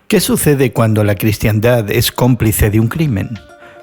¿Qué sucede cuando la cristiandad es cómplice de un crimen?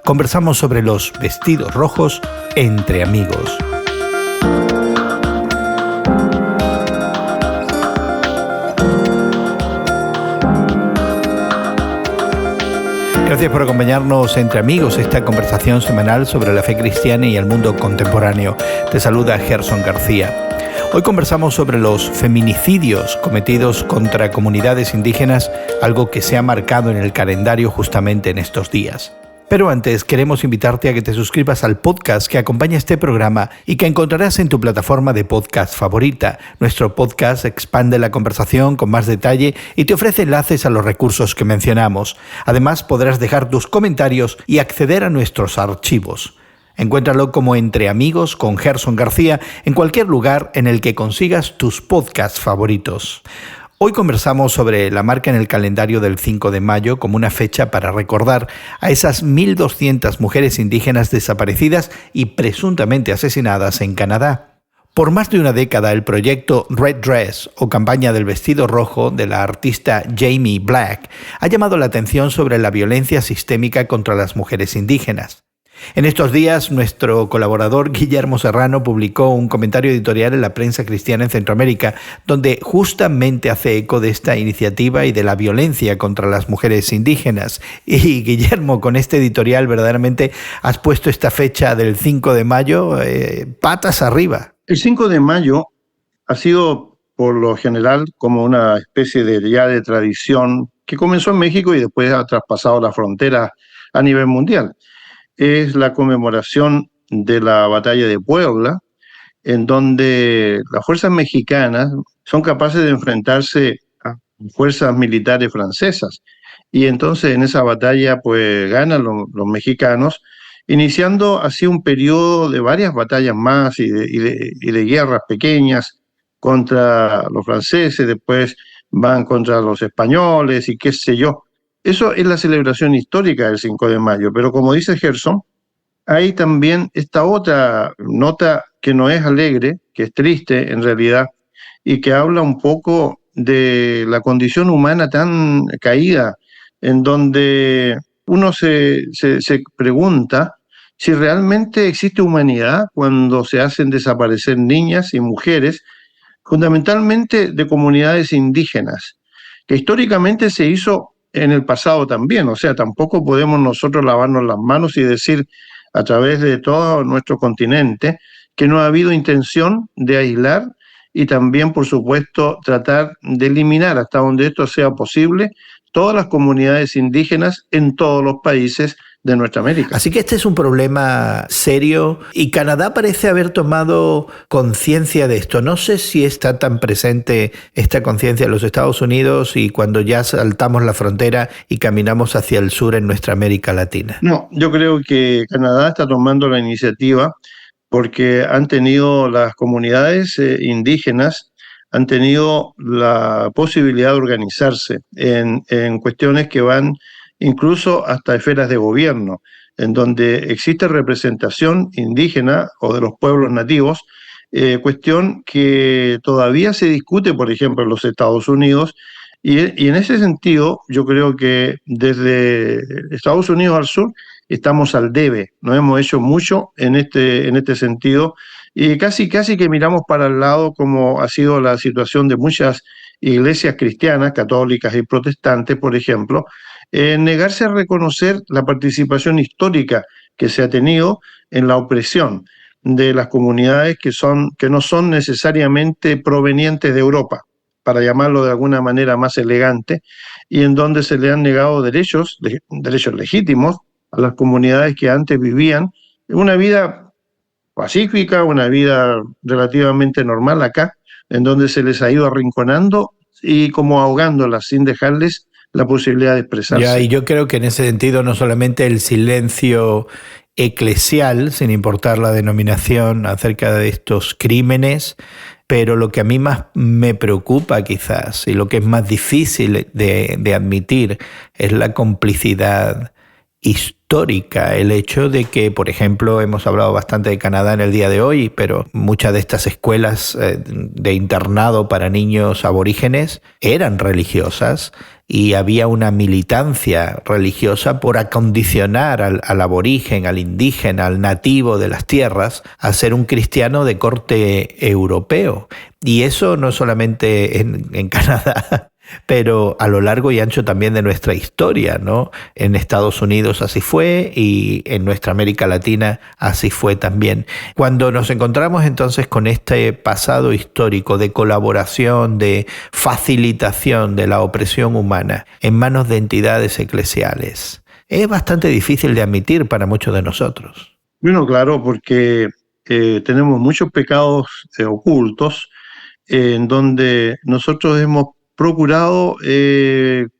Conversamos sobre los vestidos rojos entre amigos. Gracias por acompañarnos entre amigos, esta conversación semanal sobre la fe cristiana y el mundo contemporáneo. Te saluda Gerson García. Hoy conversamos sobre los feminicidios cometidos contra comunidades indígenas, algo que se ha marcado en el calendario justamente en estos días. Pero antes queremos invitarte a que te suscribas al podcast que acompaña este programa y que encontrarás en tu plataforma de podcast favorita. Nuestro podcast expande la conversación con más detalle y te ofrece enlaces a los recursos que mencionamos. Además, podrás dejar tus comentarios y acceder a nuestros archivos. Encuéntralo como Entre Amigos con Gerson García en cualquier lugar en el que consigas tus podcasts favoritos. Hoy conversamos sobre la marca en el calendario del 5 de mayo como una fecha para recordar a esas 1.200 mujeres indígenas desaparecidas y presuntamente asesinadas en Canadá. Por más de una década, el proyecto Red Dress, o campaña del vestido rojo de la artista Jamie Black, ha llamado la atención sobre la violencia sistémica contra las mujeres indígenas. En estos días, nuestro colaborador Guillermo Serrano publicó un comentario editorial en la prensa cristiana en Centroamérica, donde justamente hace eco de esta iniciativa y de la violencia contra las mujeres indígenas. Y Guillermo, con este editorial verdaderamente has puesto esta fecha del 5 de mayo patas arriba. El 5 de mayo ha sido, por lo general, como una especie de tradición que comenzó en México y después ha traspasado la frontera a nivel mundial. Es la conmemoración de la batalla de Puebla, en donde las fuerzas mexicanas son capaces de enfrentarse a fuerzas militares francesas. Y entonces en esa batalla pues ganan los mexicanos, iniciando así un periodo de varias batallas más y de guerras pequeñas contra los franceses, después van contra los españoles y qué sé yo. Eso es la celebración histórica del 5 de mayo, pero como dice Gerson, hay también esta otra nota que no es alegre, que es triste en realidad, y que habla un poco de la condición humana tan caída, en donde uno se pregunta si realmente existe humanidad cuando se hacen desaparecer niñas y mujeres, fundamentalmente de comunidades indígenas, que históricamente se hizo en el pasado también. O sea, tampoco podemos nosotros lavarnos las manos y decir a través de todo nuestro continente que no ha habido intención de aislar y también, por supuesto, tratar de eliminar hasta donde esto sea posible todas las comunidades indígenas en todos los países de nuestra América. Así que este es un problema serio y Canadá parece haber tomado conciencia de esto. No sé si está tan presente esta conciencia en los Estados Unidos y cuando ya saltamos la frontera y caminamos hacia el sur en nuestra América Latina. No, yo creo que Canadá está tomando la iniciativa porque han tenido las comunidades indígenas, han tenido la posibilidad de organizarse en cuestiones que van incluso hasta esferas de gobierno, en donde existe representación indígena o de los pueblos nativos, cuestión que todavía se discute, por ejemplo, en los Estados Unidos, y en ese sentido yo creo que desde Estados Unidos al sur estamos al debe, no hemos hecho mucho en este sentido, y casi que miramos para el lado como ha sido la situación de muchas iglesias cristianas, católicas y protestantes, por ejemplo, negarse a reconocer la participación histórica que se ha tenido en la opresión de las comunidades que no son necesariamente provenientes de Europa, para llamarlo de alguna manera más elegante, y en donde se le han negado derechos legítimos a las comunidades que antes vivían una vida pacífica, una vida relativamente normal acá, en donde se les ha ido arrinconando y como ahogándolas sin dejarles la posibilidad de expresarse. Y yo creo que en ese sentido no solamente el silencio eclesial, sin importar la denominación, acerca de estos crímenes, pero lo que a mí más me preocupa quizás y lo que es más difícil de admitir es la complicidad histórica, el hecho de que, por ejemplo, hemos hablado bastante de Canadá en el día de hoy, pero muchas de estas escuelas de internado para niños aborígenes eran religiosas y había una militancia religiosa por acondicionar al aborigen, al indígena, al nativo de las tierras a ser un cristiano de corte europeo. Y eso no solamente en Canadá, pero a lo largo y ancho también de nuestra historia, ¿no? En Estados Unidos así fue y en nuestra América Latina así fue también. Cuando nos encontramos entonces con este pasado histórico de colaboración, de facilitación de la opresión humana en manos de entidades eclesiales, es bastante difícil de admitir para muchos de nosotros. Bueno, claro, porque tenemos muchos pecados ocultos en donde nosotros hemos procurado,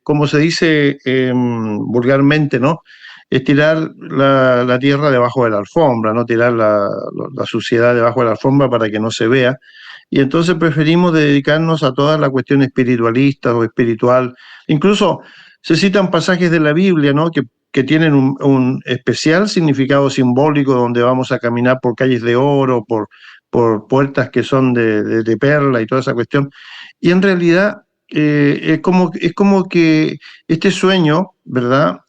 como se dice vulgarmente, ¿no? Es tirar la tierra debajo de la alfombra, no tirar la suciedad debajo de la alfombra para que no se vea. Y entonces preferimos dedicarnos a toda la cuestión espiritualista o espiritual. Incluso se citan pasajes de la Biblia, ¿no? Que tienen un especial significado simbólico, donde vamos a caminar por calles de oro, por puertas que son de perla y toda esa cuestión. Y en realidad es como que este sueño, ¿verdad?,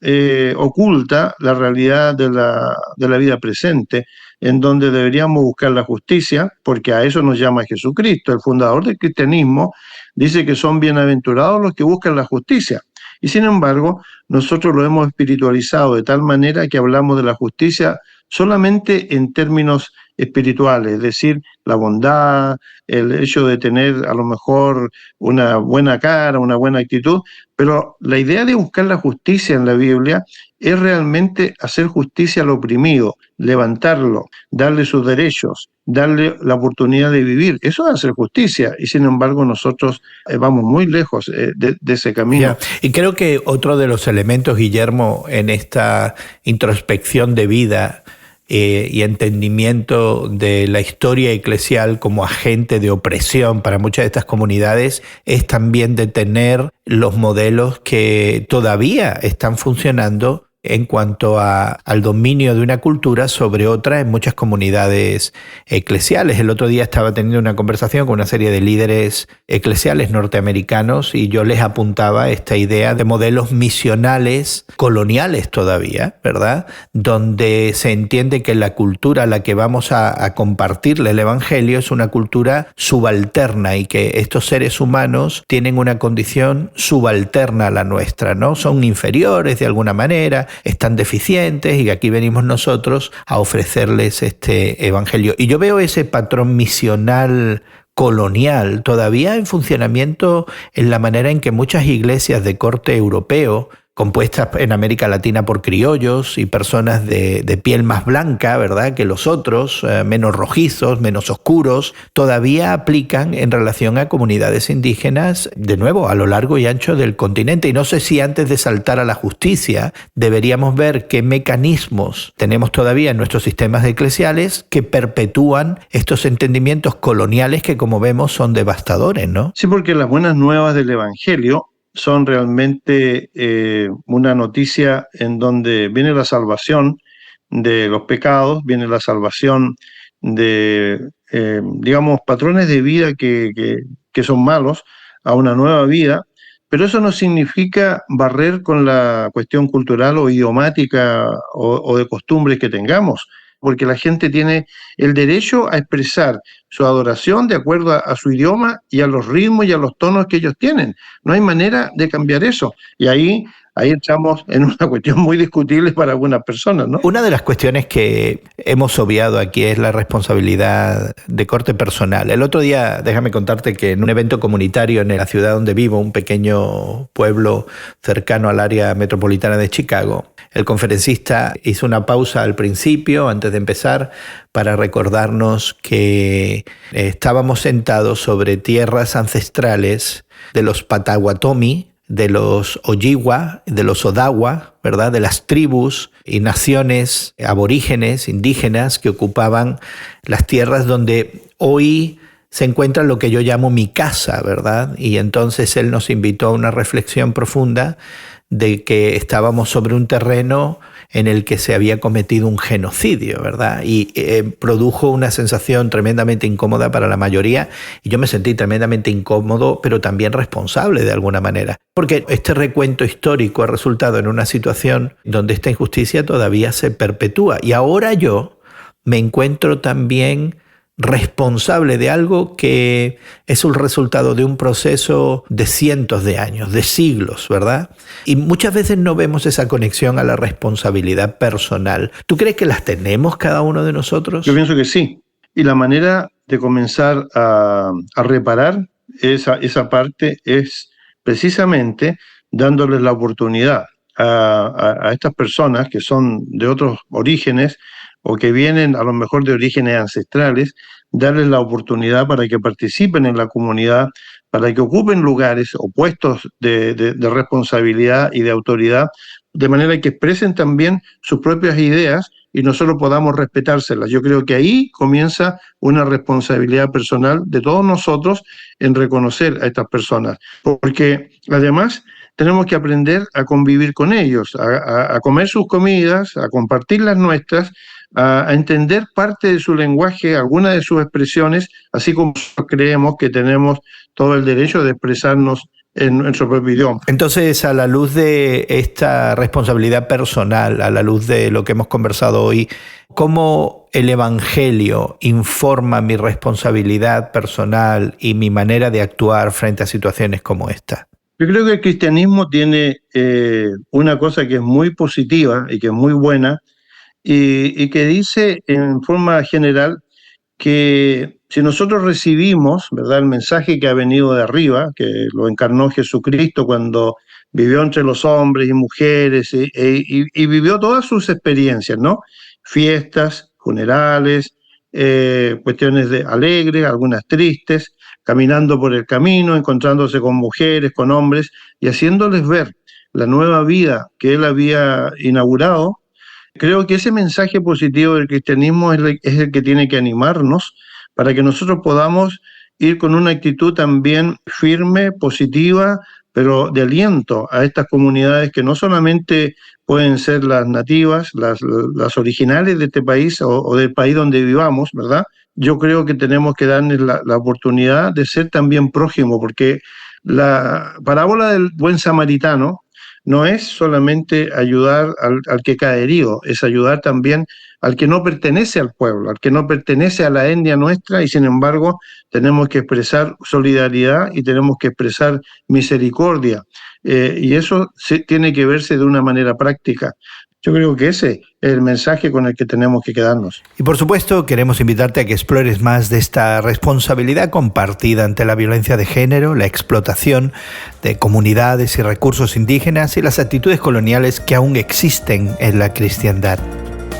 oculta la realidad de la vida presente, en donde deberíamos buscar la justicia, porque a eso nos llama Jesucristo. El fundador del cristianismo dice que son bienaventurados los que buscan la justicia. Y sin embargo, nosotros lo hemos espiritualizado de tal manera que hablamos de la justicia solamente en términos espirituales, es decir, la bondad, el hecho de tener a lo mejor una buena cara, una buena actitud, pero la idea de buscar la justicia en la Biblia es realmente hacer justicia al oprimido, levantarlo, darle sus derechos, darle la oportunidad de vivir. Eso es hacer justicia, y sin embargo nosotros vamos muy lejos de ese camino. Y creo que otro de los elementos, Guillermo, en esta introspección de vida y entendimiento de la historia eclesial como agente de opresión para muchas de estas comunidades es también detener los modelos que todavía están funcionando en cuanto al dominio de una cultura sobre otra en muchas comunidades eclesiales. El otro día estaba teniendo una conversación con una serie de líderes eclesiales norteamericanos y yo les apuntaba esta idea de modelos misionales coloniales todavía, ¿verdad?, donde se entiende que la cultura a la que vamos a compartirle el evangelio es una cultura subalterna y que estos seres humanos tienen una condición subalterna a la nuestra, ¿no? Son inferiores de alguna manera, están deficientes y aquí venimos nosotros a ofrecerles este evangelio. Y yo veo ese patrón misional colonial todavía en funcionamiento en la manera en que muchas iglesias de corte europeo, compuestas en América Latina por criollos y personas de piel más blanca, ¿verdad?, que los otros, menos rojizos, menos oscuros, todavía aplican en relación a comunidades indígenas, de nuevo, a lo largo y ancho del continente. Y no sé si antes de saltar a la justicia deberíamos ver qué mecanismos tenemos todavía en nuestros sistemas eclesiales que perpetúan estos entendimientos coloniales que, como vemos, son devastadores, ¿no? Sí, porque las buenas nuevas del Evangelio son realmente una noticia en donde viene la salvación de los pecados, viene la salvación de, digamos, patrones de vida que son malos a una nueva vida, pero eso no significa barrer con la cuestión cultural o idiomática o de costumbres que tengamos, porque la gente tiene el derecho a expresar su adoración de acuerdo a su idioma y a los ritmos y a los tonos que ellos tienen. No hay manera de cambiar eso. Y ahí entramos en una cuestión muy discutible para algunas personas, ¿no? Una de las cuestiones que hemos obviado aquí es la responsabilidad de corte personal. El otro día, déjame contarte que en un evento comunitario en la ciudad donde vivo, un pequeño pueblo cercano al área metropolitana de Chicago, el conferencista hizo una pausa al principio, antes de empezar, para recordarnos que estábamos sentados sobre tierras ancestrales de los Potawatomi, de los Ojibwa, de los Odawa, ¿verdad?, de las tribus y naciones aborígenes, indígenas, que ocupaban las tierras donde hoy se encuentra lo que yo llamo mi casa, ¿verdad? Y entonces él nos invitó a una reflexión profunda de que estábamos sobre un terreno en el que se había cometido un genocidio, ¿verdad? Y produjo una sensación tremendamente incómoda para la mayoría, y yo me sentí tremendamente incómodo, pero también responsable de alguna manera, porque este recuento histórico ha resultado en una situación donde esta injusticia todavía se perpetúa, y ahora yo me encuentro también responsable de algo que es un resultado de un proceso de cientos de años, de siglos, ¿verdad? Y muchas veces no vemos esa conexión a la responsabilidad personal. ¿Tú crees que las tenemos cada uno de nosotros? Yo pienso que sí. Y la manera de comenzar a reparar esa parte es precisamente dándoles la oportunidad a estas personas que son de otros orígenes o que vienen a lo mejor de orígenes ancestrales, darles la oportunidad para que participen en la comunidad, para que ocupen lugares o puestos de responsabilidad y de autoridad, de manera que expresen también sus propias ideas y nosotros podamos respetárselas. Yo creo que ahí comienza una responsabilidad personal de todos nosotros en reconocer a estas personas, porque además tenemos que aprender a convivir con ellos, a comer sus comidas, a compartir las nuestras, a entender parte de su lenguaje, algunas de sus expresiones, así como creemos que tenemos todo el derecho de expresarnos en nuestro propio idioma. Entonces, a la luz de esta responsabilidad personal, a la luz de lo que hemos conversado hoy, ¿cómo el Evangelio informa mi responsabilidad personal y mi manera de actuar frente a situaciones como esta? Yo creo que el cristianismo tiene una cosa que es muy positiva y que es muy buena, y que dice en forma general que si nosotros recibimos, ¿verdad?, el mensaje que ha venido de arriba, que lo encarnó Jesucristo cuando vivió entre los hombres y mujeres y vivió todas sus experiencias, ¿no? Fiestas, funerales, cuestiones alegres, algunas tristes, caminando por el camino, encontrándose con mujeres, con hombres y haciéndoles ver la nueva vida que él había inaugurado. Creo que ese mensaje positivo del cristianismo es el que tiene que animarnos para que nosotros podamos ir con una actitud también firme, positiva, pero de aliento a estas comunidades que no solamente pueden ser las nativas, las originales de este país o del país donde vivamos, ¿verdad? Yo creo que tenemos que darles la oportunidad de ser también prójimo, porque la parábola del buen samaritano no es solamente ayudar al que cae herido, es ayudar también al que no pertenece al pueblo, al que no pertenece a la etnia nuestra, y sin embargo tenemos que expresar solidaridad y tenemos que expresar misericordia. Y eso tiene que verse de una manera práctica. Yo creo que ese es el mensaje con el que tenemos que quedarnos. Y por supuesto, queremos invitarte a que explores más de esta responsabilidad compartida ante la violencia de género, la explotación de comunidades y recursos indígenas y las actitudes coloniales que aún existen en la cristiandad.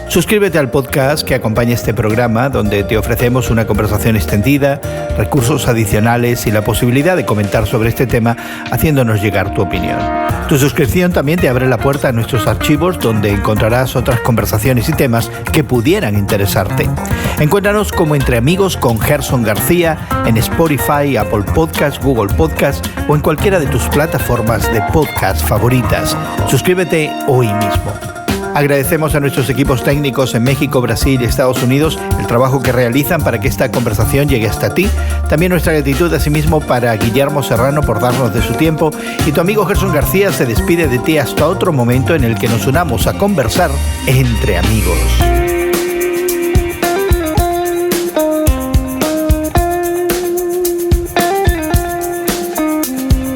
Suscríbete al podcast que acompaña este programa, donde te ofrecemos una conversación extendida, recursos adicionales y la posibilidad de comentar sobre este tema haciéndonos llegar tu opinión. Tu suscripción también te abre la puerta a nuestros archivos, donde encontrarás otras conversaciones y temas que pudieran interesarte. Encuéntranos como Entre Amigos con Gerson García en Spotify, Apple Podcasts, Google Podcasts o en cualquiera de tus plataformas de podcast favoritas. Suscríbete hoy mismo. Agradecemos a nuestros equipos técnicos en México, Brasil y Estados Unidos el trabajo que realizan para que esta conversación llegue hasta ti. También nuestra gratitud asimismo para Guillermo Serrano por darnos de su tiempo. Y tu amigo Gerson García se despide de ti hasta otro momento en el que nos unamos a conversar entre amigos.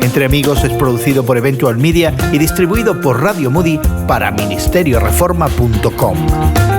Entre Amigos es producido por Eventual Media y distribuido por Radio Moody para ministerioreforma.com.